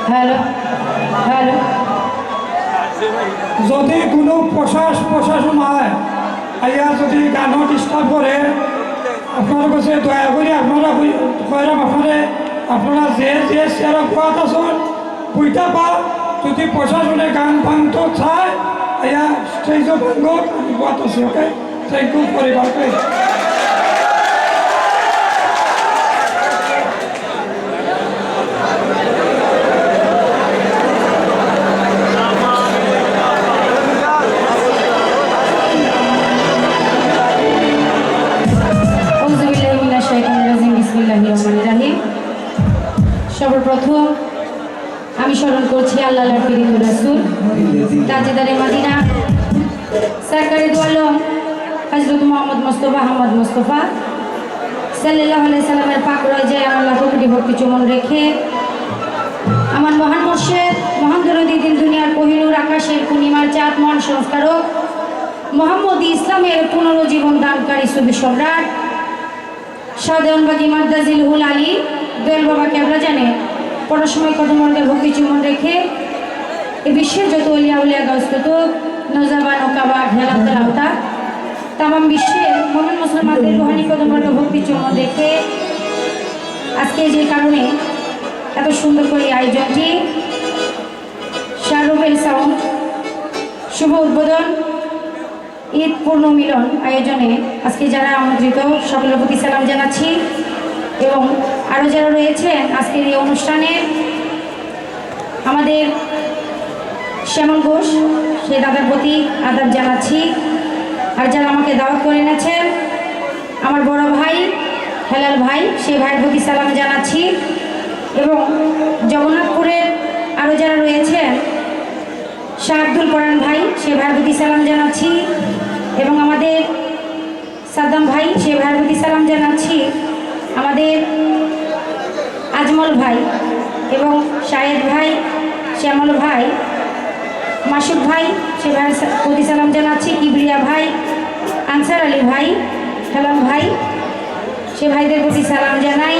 hello hello যদি কোনো প্রশাসন হয় আইয়া যদি গানও ডিস্টার্ব করে আপনার কাছে দয়া করে আপনারা কয়রাম আপনারা যে চেয়ারা কোয়াত আসুন বইটা পা যদি প্রশাসনে গান ভাঙতো চায় আইয়া স্টেজও ভাঙব কোয়াত আছে ওকে থ্যাংক ইউ পরিবারকে সর্বপ্রথম আমি স্মরণ করছি আল্লাহর প্রিয় রাসূল তাজদারে মদিনা সরকারে দু আলম হযরত মুহাম্মদ মুস্তাফা আহমদ মুস্তাফা সাল্লাল্লাহু আলাইহি সাল্লামের পাক রওজায় আমার লাখো কোটি ভক্তি চুম্বন রেখে আমার মহান মুর্শিদ মহান দরদি দিন দুনিয়ার কোহিনূর আকাশের পূর্ণিমার চাঁদ মহান সংস্কারক মুহাম্মদী ইসলামের পুনরুজ্জীবন দানকারী সুবি সম্রাট সাধারণবাদী মাদ্দাজিল হুল আলী দোয়েল বাবা কেবলা জানে পড়াশোনায় কদমর্গের ভক্তি চুমন রেখে এ বিশ্বের যত অলিয়া উলিয়া গাছতত নজাবান ও কাবা হেলাতের আওতা তামাম বিশ্বের মহান মুসলমানদের রুহানি কদমর্গের ভক্তি চুমন রেখে আজকে যে কারণে এত সুন্দর করে আয়োজনটি শাহরুখের সাউন্ড শুভ উদ্বোধন ঈদ পূর্ণ মিলন আয়োজনে আজকে যারা আমন্ত্রিত সকলের প্রতি সালাম জানাচ্ছি এবং আরও যারা রয়েছেন আজকের এই অনুষ্ঠানে আমাদের শ্যামল ঘোষ সেই দাদার প্রতি আদাব জানাচ্ছি আর যারা আমাকে দাওয়াত করে এনেছেন আমার বড় ভাই হেলাল ভাই সেই ভাইয়ের প্রতি সালাম জানাচ্ছি এবং জগন্নাথপুরের আরও যারা রয়েছেন শাহ আব্দুল কোরআন ভাই সে ভাইয়ের প্রতি সালাম জানাচ্ছি এবং আমাদের সাদ্দাম ভাই সে ভাইয়ের প্রতি সালাম জানাচ্ছি আমাদের আজমল ভাই এবং শাহেদ ভাই শ্যামল ভাই মাসুদ ভাই সে ভাইয়ের প্রতি সালাম জানাচ্ছি কিবরিয়া ভাই আনসার আলী ভাই হেলাল ভাই সে ভাইদের প্রতি সালাম জানাই